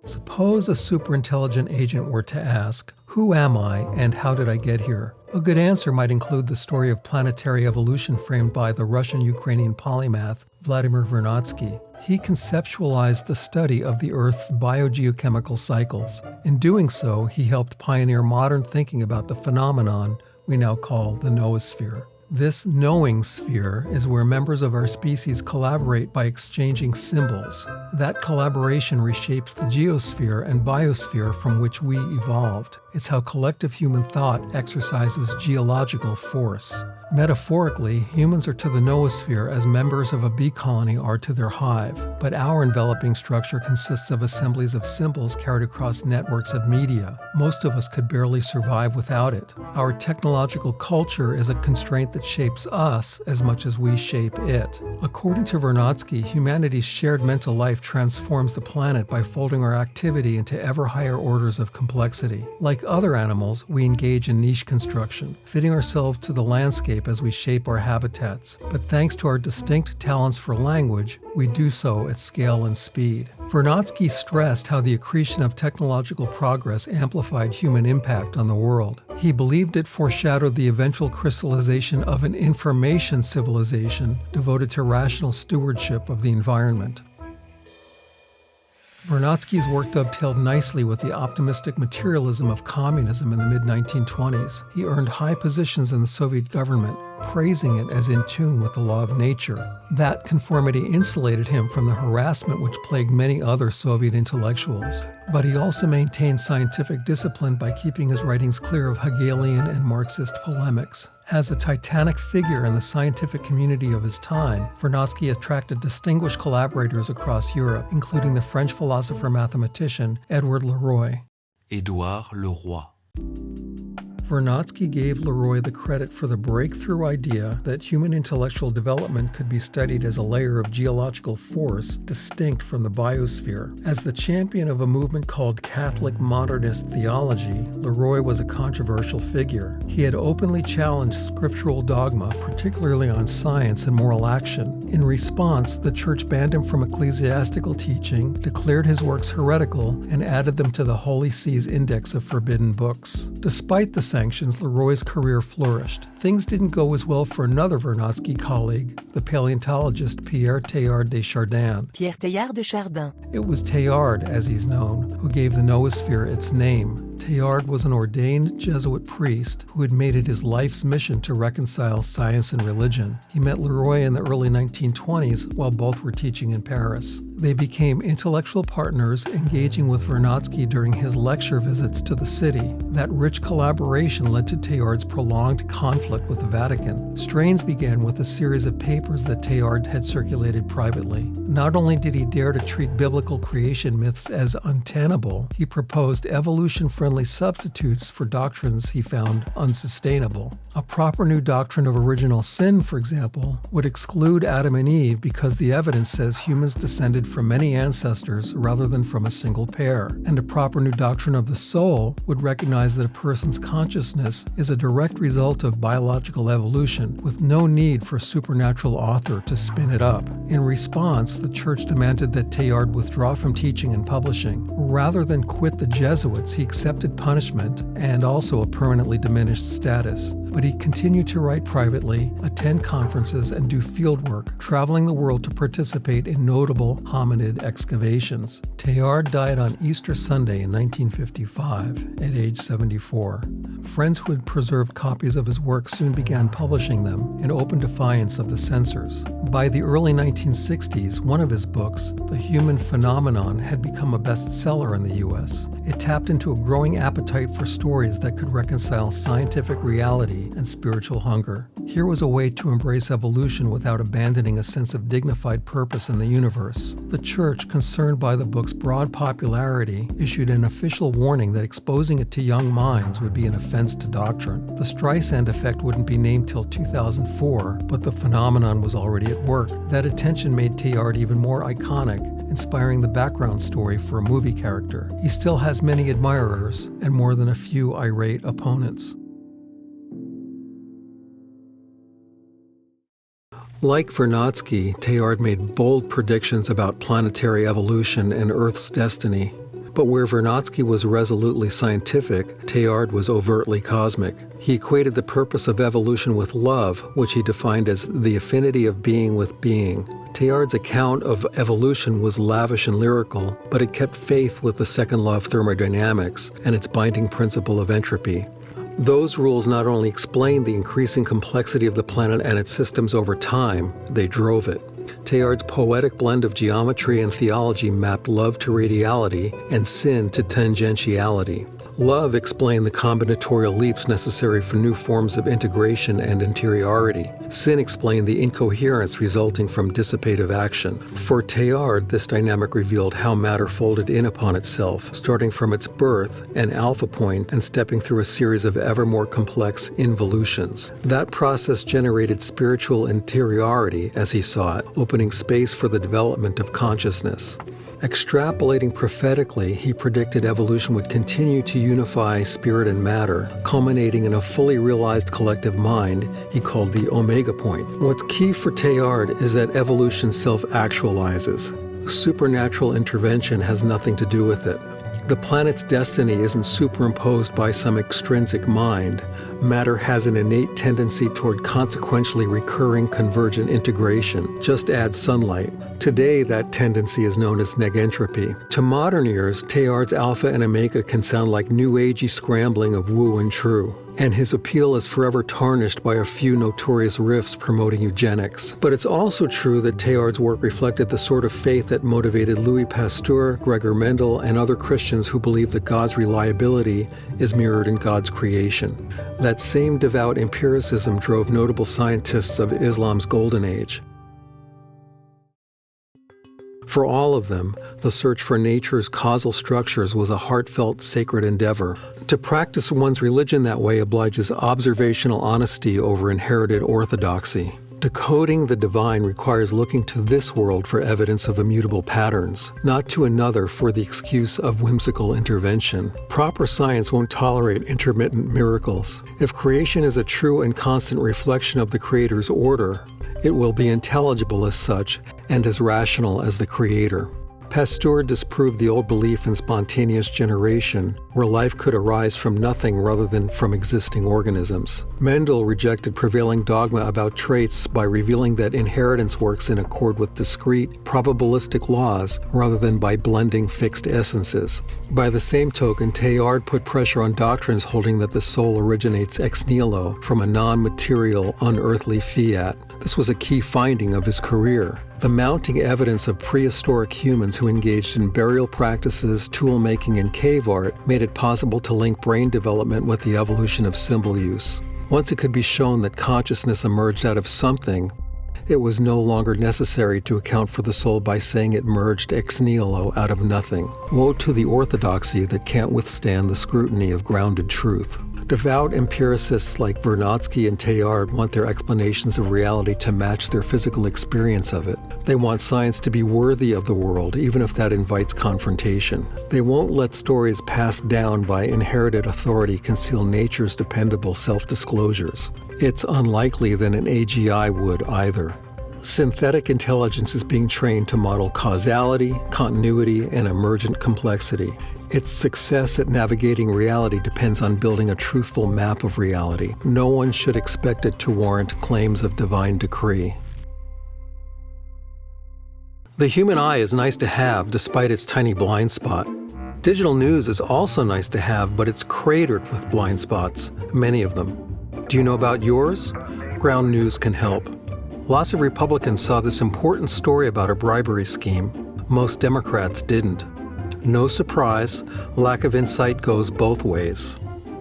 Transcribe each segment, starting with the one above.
Suppose a superintelligent agent were to ask, "Who am I and how did I get here?" A good answer might include the story of planetary evolution framed by the Russian-Ukrainian polymath Vladimir Vernadsky. He conceptualized the study of the Earth's biogeochemical cycles. In doing so, he helped pioneer modern thinking about the phenomenon we now call the noosphere. This knowing sphere is where members of our species collaborate by exchanging symbols. That collaboration reshapes the geosphere and biosphere from which we evolved. It's how collective human thought exercises geological force. Metaphorically, humans are to the noosphere as members of a bee colony are to their hive, but our enveloping structure consists of assemblies of symbols carried across networks of media. Most of us could barely survive without it. Our technological culture is a constraint that shapes us as much as we shape it. According to Vernadsky, humanity's shared mental life transforms the planet by folding our activity into ever higher orders of complexity. Like other animals, we engage in niche construction, fitting ourselves to the landscape as we shape our habitats. But thanks to our distinct talents for language, we do so at scale and speed. Vernadsky stressed how the accretion of technological progress amplified human impact on the world. He believed it foreshadowed the eventual crystallization of an information civilization devoted to rational stewardship of the environment. Vernadsky's work dovetailed nicely with the optimistic materialism of communism in the mid-1920s. He earned high positions in the Soviet government, praising it as in tune with the law of nature. That conformity insulated him from the harassment which plagued many other Soviet intellectuals. But he also maintained scientific discipline by keeping his writings clear of Hegelian and Marxist polemics. As a titanic figure in the scientific community of his time, Vernadsky attracted distinguished collaborators across Europe, including the French philosopher-mathematician Edouard Leroy. Édouard Leroy. Vernadsky gave Leroy the credit for the breakthrough idea that human intellectual development could be studied as a layer of geological force distinct from the biosphere. As the champion of a movement called Catholic modernist theology, Leroy was a controversial figure. He had openly challenged scriptural dogma, particularly on science and moral action. In response, the church banned him from ecclesiastical teaching, declared his works heretical, and added them to the Holy See's index of forbidden books. Despite the sanctions, Leroy's career flourished. Things didn't go as well for another Vernadsky colleague, the paleontologist Pierre Teilhard de Chardin. Pierre Teilhard de Chardin. It was Teilhard, as he's known, who gave the noosphere its name. Teilhard was an ordained Jesuit priest who had made it his life's mission to reconcile science and religion. He met Leroy in the early 1920s while both were teaching in Paris. They became intellectual partners, engaging with Vernadsky during his lecture visits to the city. That rich collaboration led to Teilhard's prolonged conflict with the Vatican. Strains began with a series of papers that Teilhard had circulated privately. Not only did he dare to treat biblical creation myths as untenable, he proposed evolution-friendly substitutes for doctrines he found unsustainable. A proper new doctrine of original sin, for example, would exclude Adam and Eve because the evidence says humans descended from many ancestors rather than from a single pair. And a proper new doctrine of the soul would recognize that a person's consciousness is a direct result of biological evolution, with no need for a supernatural author to spin it up. In response, the church demanded that Teilhard withdraw from teaching and publishing. Rather than quit the Jesuits, he accepted punishment and also a permanently diminished status. But he continued to write privately, attend conferences, and do fieldwork, traveling the world to participate in notable hominid excavations. Teilhard died on Easter Sunday in 1955 at age 74. Friends who had preserved copies of his work soon began publishing them in open defiance of the censors. By the early 1960s, one of his books, The Human Phenomenon, had become a bestseller in the U.S. It tapped into a growing appetite for stories that could reconcile scientific reality and spiritual hunger. Here was a way to embrace evolution without abandoning a sense of dignified purpose in the universe. The church, concerned by the book's broad popularity, issued an official warning that exposing it to young minds would be an offense to doctrine. The Streisand effect wouldn't be named till 2004, but the phenomenon was already at work. That attention made Teilhard even more iconic, inspiring the background story for a movie character. He still has many admirers and more than a few irate opponents. Like Vernadsky, Teilhard made bold predictions about planetary evolution and Earth's destiny. But where Vernadsky was resolutely scientific, Teilhard was overtly cosmic. He equated the purpose of evolution with love, which he defined as the affinity of being with being. Teilhard's account of evolution was lavish and lyrical, but it kept faith with the second law of thermodynamics and its binding principle of entropy. Those rules not only explained the increasing complexity of the planet and its systems over time, they drove it. Teilhard's poetic blend of geometry and theology mapped love to radiality and sin to tangentiality. Love explained the combinatorial leaps necessary for new forms of integration and interiority. Sin explained the incoherence resulting from dissipative action. For Teilhard, this dynamic revealed how matter folded in upon itself, starting from its birth, an alpha point, and stepping through a series of ever more complex involutions. That process generated spiritual interiority, as he saw it, opening space for the development of consciousness. Extrapolating prophetically, he predicted evolution would continue to unify spirit and matter, culminating in a fully realized collective mind he called the Omega Point. What's key for Teilhard is that evolution self-actualizes. Supernatural intervention has nothing to do with it. The planet's destiny isn't superimposed by some extrinsic mind. Matter has an innate tendency toward consequentially recurring convergent integration. Just add sunlight. Today, that tendency is known as negentropy. To modern ears, Teilhard's alpha and omega can sound like new agey scrambling of woo and true. And his appeal is forever tarnished by a few notorious riffs promoting eugenics. But it's also true that Teilhard's work reflected the sort of faith that motivated Louis Pasteur, Gregor Mendel, and other Christians who believe that God's reliability is mirrored in God's creation. That same devout empiricism drove notable scientists of Islam's golden age. For all of them, the search for nature's causal structures was a heartfelt, sacred endeavor. To practice one's religion that way obliges observational honesty over inherited orthodoxy. Decoding the divine requires looking to this world for evidence of immutable patterns, not to another for the excuse of whimsical intervention. Proper science won't tolerate intermittent miracles. If creation is a true and constant reflection of the Creator's order, it will be intelligible as such and as rational as the Creator. Pasteur disproved the old belief in spontaneous generation, where life could arise from nothing rather than from existing organisms. Mendel rejected prevailing dogma about traits by revealing that inheritance works in accord with discrete, probabilistic laws rather than by blending fixed essences. By the same token, Teilhard put pressure on doctrines holding that the soul originates ex nihilo from a non-material, unearthly fiat. This was a key finding of his career. The mounting evidence of prehistoric humans who engaged in burial practices, tool-making, and cave art made it possible to link brain development with the evolution of symbol use. Once it could be shown that consciousness emerged out of something, it was no longer necessary to account for the soul by saying it merged ex nihilo out of nothing. Woe to the orthodoxy that can't withstand the scrutiny of grounded truth. Devout empiricists like Vernadsky and Teilhard want their explanations of reality to match their physical experience of it. They want science to be worthy of the world, even if that invites confrontation. They won't let stories passed down by inherited authority conceal nature's dependable self-disclosures. It's unlikely that an AGI would either. Synthetic intelligence is being trained to model causality, continuity, and emergent complexity. Its success at navigating reality depends on building a truthful map of reality. No one should expect it to warrant claims of divine decree. The human eye is nice to have despite its tiny blind spot. Digital news is also nice to have, but it's cratered with blind spots, many of them. Do you know about yours? Ground News can help. Lots of Republicans saw this important story about a bribery scheme. Most Democrats didn't. No surprise, lack of insight goes both ways.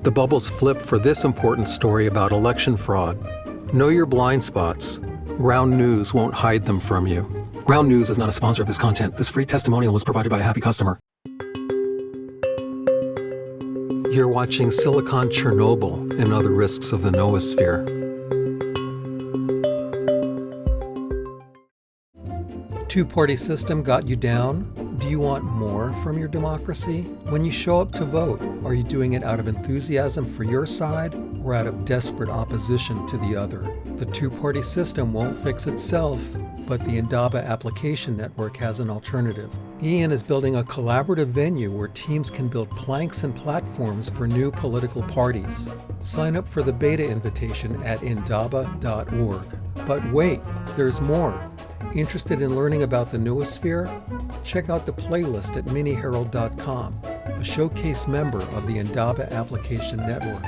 The bubbles flip for this important story about election fraud. Know your blind spots. Ground News won't hide them from you. Ground News is not a sponsor of this content. This free testimonial was provided by a happy customer. You're watching Silicon Chernobyl and Other Risks of the Noosphere. Two-party system got you down? Do you want more from your democracy? When you show up to vote, are you doing it out of enthusiasm for your side or out of desperate opposition to the other? The two-party system won't fix itself, but the Indaba application network has an alternative. Ian is building a collaborative venue where teams can build planks and platforms for new political parties. Sign up for the beta invitation at indaba.org. But wait, there's more. Interested in learning about the Noosphere? Check out the playlist at miniherald.com, a showcase member of the Indaba application network.